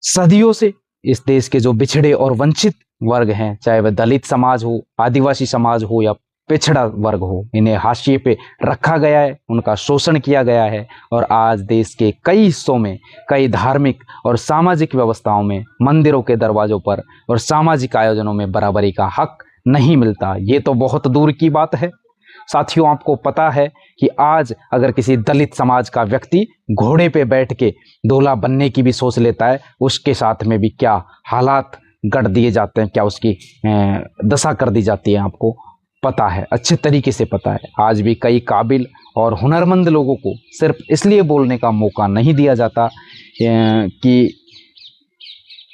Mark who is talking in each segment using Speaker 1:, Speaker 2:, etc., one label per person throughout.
Speaker 1: सदियों से इस देश के जो बिछड़े और वंचित वर्ग हैं, चाहे वह दलित समाज हो, आदिवासी समाज हो या पिछड़ा वर्ग हो, इन्हें हाशिए पे रखा गया है, उनका शोषण किया गया है। और आज देश के कई हिस्सों में, कई धार्मिक और सामाजिक व्यवस्थाओं में, मंदिरों के दरवाजों पर और सामाजिक आयोजनों में बराबरी का हक नहीं मिलता। ये तो बहुत दूर की बात है। साथियों, आपको पता है कि आज अगर किसी दलित समाज का व्यक्ति घोड़े पे बैठ के दूल्हा बनने की भी सोच लेता है, उसके साथ में भी क्या हालात गढ़ दिए जाते हैं, क्या उसकी दशा कर दी जाती है, आपको पता है, अच्छे तरीके से पता है। आज भी कई काबिल और हुनरमंद लोगों को सिर्फ इसलिए बोलने का मौका नहीं दिया जाता कि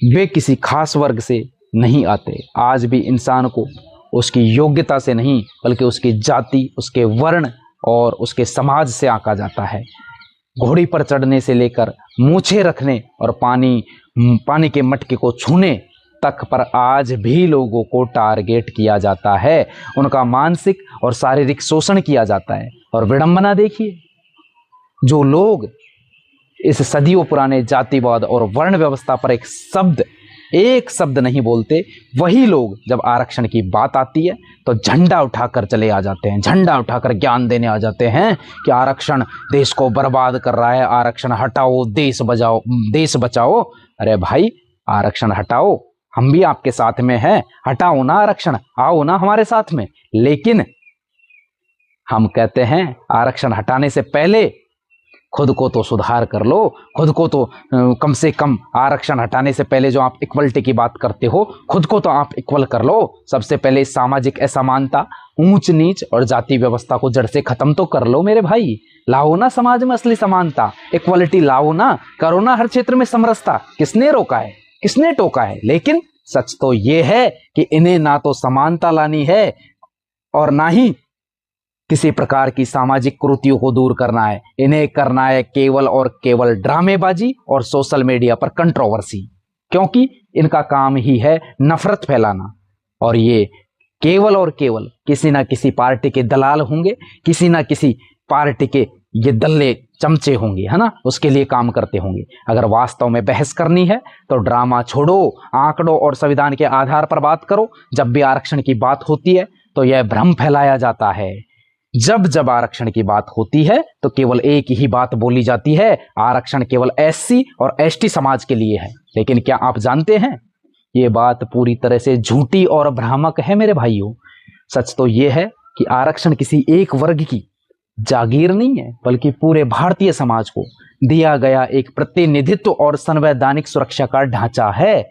Speaker 1: वे किसी खास वर्ग से नहीं आते। आज भी इंसान को उसकी योग्यता से नहीं, बल्कि उसकी जाति, उसके वर्ण और उसके समाज से आंका जाता है। घोड़ी पर चढ़ने से लेकर मूछें रखने और पानी के मटके को छूने तक पर आज भी लोगों को टारगेट किया जाता है, उनका मानसिक और शारीरिक शोषण किया जाता है। और विडंबना देखिए, जो लोग इस सदियों पुराने जातिवाद और वर्ण व्यवस्था पर एक शब्द नहीं बोलते, वही लोग जब आरक्षण की बात आती है तो झंडा उठाकर चले आ जाते हैं, झंडा उठाकर ज्ञान देने आ जाते हैं कि आरक्षण देश को बर्बाद कर रहा है, आरक्षण हटाओ, देश बचाओ। अरे भाई, आरक्षण हटाओ, हम भी आपके साथ में हैं, हटाओ ना आरक्षण, आओ ना हमारे साथ में। लेकिन हम कहते हैं आरक्षण हटाने से पहले खुद को तो सुधार कर लो, खुद को तो कम से कम आरक्षण हटाने से पहले जो आप इक्वलिटी की बात करते हो, खुद को तो आप इक्वल कर लो। सबसे पहले सामाजिक असमानता, ऊंच नीच और जाति व्यवस्था को जड़ से खत्म तो कर लो मेरे भाई। लाओ ना समाज में असली समानता, इक्वलिटी लाओ ना, करो ना हर क्षेत्र में समरसता। किसने रोका है, किसने टोका है? लेकिन सच तो ये है कि इन्हें ना तो समानता लानी है और ना ही किसी प्रकार की सामाजिक कुरीतियों को दूर करना है। इन्हें करना है केवल और केवल ड्रामेबाजी और सोशल मीडिया पर कंट्रोवर्सी, क्योंकि इनका काम ही है नफरत फैलाना। और ये केवल और केवल किसी ना किसी पार्टी के दलाल होंगे, किसी ना किसी पार्टी के ये दल्ले चमचे होंगे, है ना, उसके लिए काम करते होंगे। अगर वास्तव में बहस करनी है तो ड्रामा छोड़ो, आंकड़ों और संविधान के आधार पर बात करो। जब भी आरक्षण की बात होती है तो यह भ्रम फैलाया जाता है। जब आरक्षण की बात होती है तो केवल एक ही बात बोली जाती है, आरक्षण केवल एससी और एसटी समाज के लिए है। लेकिन क्या आप जानते हैं, ये बात पूरी तरह से झूठी और भ्रामक है मेरे भाइयों। सच तो ये है कि आरक्षण किसी एक वर्ग की जागीर नहीं है, बल्कि पूरे भारतीय समाज को दिया गया एक प्रतिनिधित्व और संवैधानिक सुरक्षा का ढांचा है।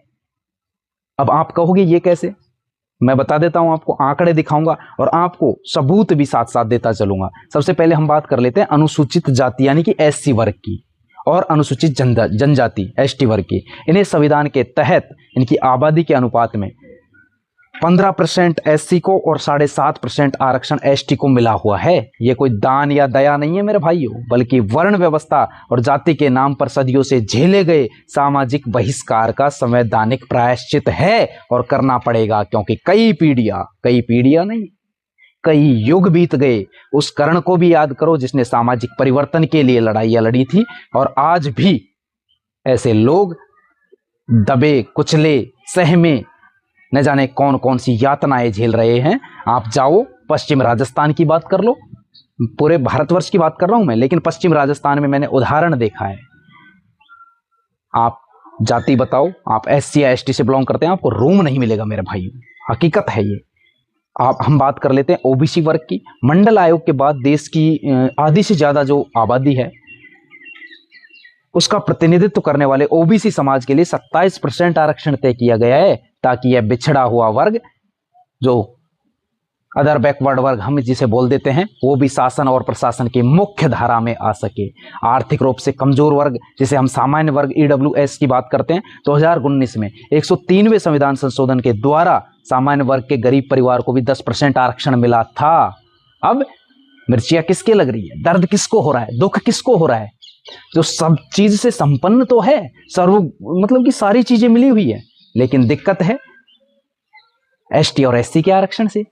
Speaker 1: अब आप कहोगे ये कैसे? मैं बता देता हूं, आपको आंकड़े दिखाऊंगा और आपको सबूत भी साथ साथ देता चलूंगा। सबसे पहले हम बात कर लेते हैं अनुसूचित जाति यानी कि एससी वर्ग की, और अनुसूचित जनजाति एसटी वर्ग की। इन्हें संविधान के तहत इनकी आबादी के अनुपात में 15% एससी को और 7.5% आरक्षण एसटी को मिला हुआ है। यह कोई दान या दया नहीं है मेरे भाइयों, बल्कि वर्ण व्यवस्था और जाति के नाम पर सदियों से झेले गए सामाजिक बहिष्कार का संवैधानिक प्रायश्चित है और करना पड़ेगा, क्योंकि कई पीढ़ियां नहीं, कई युग बीत गए। उस कर्ण को भी याद करो जिसने सामाजिक परिवर्तन के लिए लड़ाइयां लड़ी थी, और आज भी ऐसे लोग दबे कुचले सहमे न जाने कौन कौन सी यातनाएं झेल रहे हैं। आप जाओ पश्चिम राजस्थान की बात कर लो, पूरे भारतवर्ष की बात कर रहा हूं मैं, लेकिन पश्चिम राजस्थान में मैंने उदाहरण देखा है। आप जाति बताओ, आप एससी या एसटी से बिलोंग करते हैं, आपको रूम नहीं मिलेगा मेरे भाइयों, हकीकत है ये। हम बात कर लेते हैं ओबीसी वर्ग की। मंडल आयोग के बाद देश की आधी से ज्यादा जो आबादी है उसका प्रतिनिधित्व करने वाले ओबीसी समाज के लिए 27% आरक्षण तय किया गया है, ताकि यह बिछड़ा हुआ वर्ग, जो अदर बैकवर्ड वर्ग हम जिसे बोल देते हैं, वो भी शासन और प्रशासन की मुख्य धारा में आ सके। आर्थिक रूप से कमजोर वर्ग, जिसे हम सामान्य वर्ग ईडब्ल्यूएस की बात करते हैं, 2019 में 103वें संविधान संशोधन के द्वारा सामान्य वर्ग के गरीब परिवार को भी 10% आरक्षण मिला था। अब मिर्चियां किसके लग रही है, दर्द किसको हो रहा है, दुख किसको हो रहा है? जो सब चीज से संपन्न तो है, मतलब कि सारी चीजें मिली हुई है, लेकिन दिक्कत है एसटी और एससी के आरक्षण से।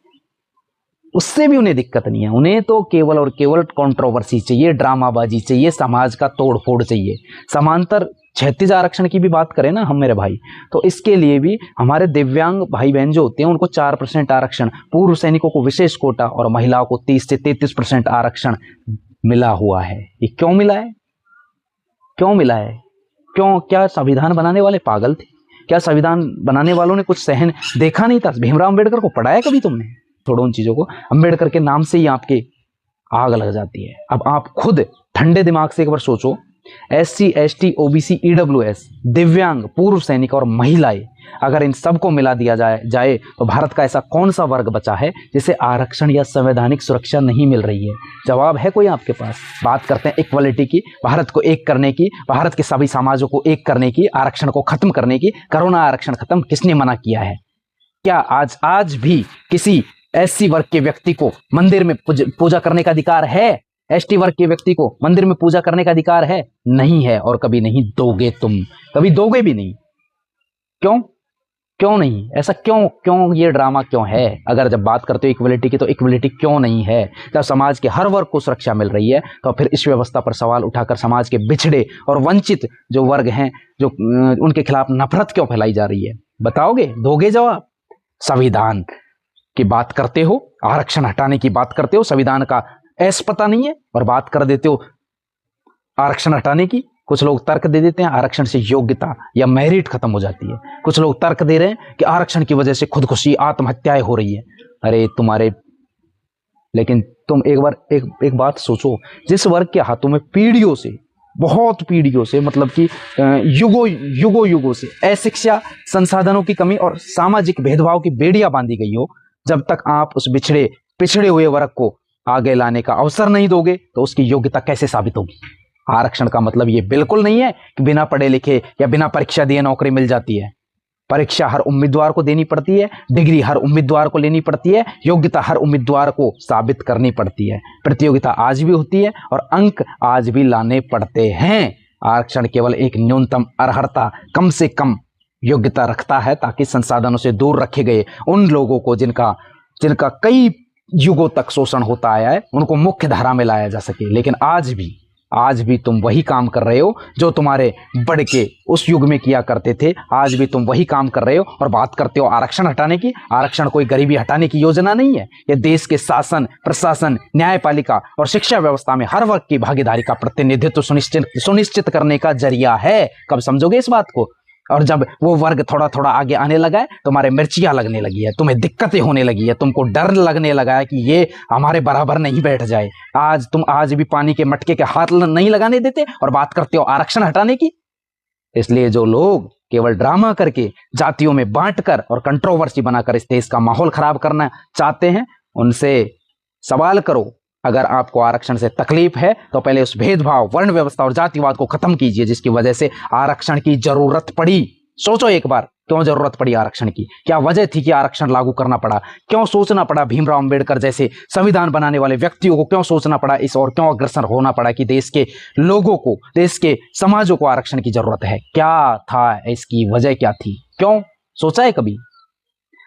Speaker 1: उससे भी उन्हें दिक्कत नहीं है, उन्हें तो केवल और केवल कंट्रोवर्सी चाहिए, ड्रामाबाजी चाहिए, समाज का तोड़फोड़ चाहिए। समांतर क्षैतिज आरक्षण की भी बात करें ना हम मेरे भाई, तो इसके लिए भी हमारे दिव्यांग भाई बहन जो होते हैं उनको 4% आरक्षण, पूर्व सैनिकों को विशेष कोटा और महिलाओं को 30 से 33% आरक्षण मिला हुआ है। ये क्यों मिला है? क्यों मिला है? क्यों? क्या संविधान बनाने वाले पागल थे? क्या संविधान बनाने वालों ने कुछ सहन देखा नहीं था? भीमराव अंबेडकर को पढ़ाया कभी तुमने? छोड़ो उन चीजों को, अंबेडकर के नाम से ही आपके आग लग जाती है। अब आप खुद ठंडे दिमाग से एक बार सोचो, SC ST OBC EWS, दिव्यांग, पूर्व सैनिक और महिलाएं, अगर इन सबको मिला दिया जाए तो भारत का ऐसा कौन सा वर्ग बचा है जिसे आरक्षण या संवैधानिक सुरक्षा नहीं मिल रही है? जवाब है कोई आपके पास? बात करते हैं इक्वलिटी की, भारत को एक करने की, भारत के सभी समाजों को एक करने की, आरक्षण को खत्म करने की। कोरोना आरक्षण खत्म किसने मना किया है? क्या आज भी किसी SC वर्ग के व्यक्ति को मंदिर में पूजा करने का अधिकार है? ST वर्ग के व्यक्ति को मंदिर में पूजा करने का अधिकार है? नहीं है, और कभी नहीं दोगे, तुम कभी दोगे भी नहीं। क्यों? क्यों नहीं? ऐसा क्यों ये ड्रामा क्यों है? अगर जब बात करते हो इक्वलिटी की, तो इक्वलिटी क्यों नहीं है? जब समाज के हर वर्ग को सुरक्षा मिल रही है, तो फिर इस व्यवस्था पर सवाल उठाकर समाज के बिछड़े और वंचित जो वर्ग हैं, जो उनके खिलाफ नफरत क्यों फैलाई जा रही है? बताओगे? दोगे जवाब? संविधान की बात करते हो, आरक्षण हटाने की बात करते हो, संविधान का ऐस पता नहीं है, और बात कर देते हो आरक्षण हटाने की। कुछ लोग तर्क दे देते हैं आरक्षण से योग्यता या मेरिट खत्म हो जाती है। कुछ लोग तर्क दे रहे हैं कि आरक्षण की वजह से खुदकुशी, आत्महत्याएं हो रही है। अरे तुम्हारे, लेकिन तुम एक बार एक बात सोचो, जिस वर्ग के हाथों में पीढ़ियों से, बहुत पीढ़ियों से, मतलब कि युगों से अशिक्षा, संसाधनों की कमी और सामाजिक भेदभाव की बेड़ियां बांधी गई हो, जब तक आप उस पिछड़े हुए वर्ग को आगे लाने का अवसर नहीं दोगे, तो उसकी योग्यता कैसे साबित होगी? आरक्षण का मतलब ये बिल्कुल नहीं है कि बिना पढ़े लिखे या बिना परीक्षा दिए नौकरी मिल जाती है। परीक्षा हर उम्मीदवार को देनी पड़ती है, डिग्री हर उम्मीदवार को लेनी पड़ती है, योग्यता हर उम्मीदवार को साबित करनी पड़ती है, प्रतियोगिता आज भी होती है और अंक आज भी लाने पड़ते हैं। आरक्षण केवल एक न्यूनतम अर्हता, कम से कम योग्यता रखता है, ताकि संसाधनों से दूर रखे गए उन लोगों को जिनका कई युगों तक शोषण होता आया है, उनको मुख्य धारा में लाया जा सके। लेकिन आज भी तुम वही काम कर रहे हो जो तुम्हारे बड़ के उस युग में किया करते थे। आज भी तुम वही काम कर रहे हो और बात करते हो आरक्षण हटाने की। आरक्षण कोई गरीबी हटाने की योजना नहीं है। यह देश के शासन, प्रशासन, न्यायपालिका और शिक्षा व्यवस्था में हर वर्ग की भागीदारी का प्रतिनिधित्व सुनिश्चित करने का जरिया है। कब समझोगे इस बात को? और जब वो वर्ग थोड़ा थोड़ा आगे आने लगा है, तुम्हारे मिर्चियां लगने लगी है, तुम्हें दिक्कतें होने लगी है, तुमको डर लगने लगा है कि ये हमारे बराबर नहीं बैठ जाए। तुम आज भी पानी के मटके के हाथ नहीं लगाने देते और बात करते हो आरक्षण हटाने की। इसलिए जो लोग केवल ड्रामा करके, जातियों में बांटकर और कंट्रोवर्सी बनाकर इस देश का माहौल खराब करना चाहते हैं, उनसे सवाल करो। अगर आपको आरक्षण से तकलीफ है तो पहले उस भेदभाव, वर्ण व्यवस्था और जातिवाद को खत्म कीजिए जिसकी वजह से आरक्षण की जरूरत पड़ी। सोचो एक बार, क्यों जरूरत पड़ी आरक्षण की? क्या वजह थी कि आरक्षण लागू करना पड़ा? क्यों सोचना पड़ा भीमराव अंबेडकर जैसे संविधान बनाने वाले व्यक्तियों को? क्यों सोचना पड़ा इस, और क्यों अग्रसर होना पड़ा कि देश के लोगों को, देश के समाजों को आरक्षण की जरूरत है? क्या था इसकी वजह, क्या थी? क्यों सोचा है कभी?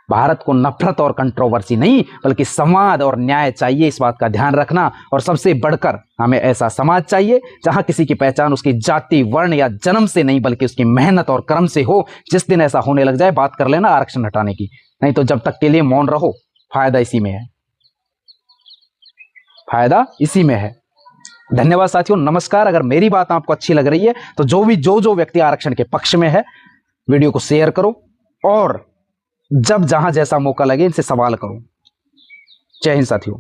Speaker 1: भारत को नफरत और कंट्रोवर्सी नहीं, बल्कि संवाद और न्याय चाहिए, इस बात का ध्यान रखना। और सबसे बढ़कर हमें ऐसा समाज चाहिए जहां किसी की पहचान उसकी जाति, वर्ण या जन्म से नहीं, बल्कि उसकी मेहनत और कर्म से हो। जिस दिन ऐसा होने लग जाए, बात कर लेना आरक्षण हटाने की। नहीं तो जब तक के लिए मौन रहो, फायदा इसी में है, फायदा इसी में है। धन्यवाद साथियों, नमस्कार। अगर मेरी बात आपको अच्छी लग रही है तो जो व्यक्ति आरक्षण के पक्ष में है, वीडियो को शेयर करो और जब जहां जैसा मौका लगे इनसे सवाल करो। जय हिंद साथियों।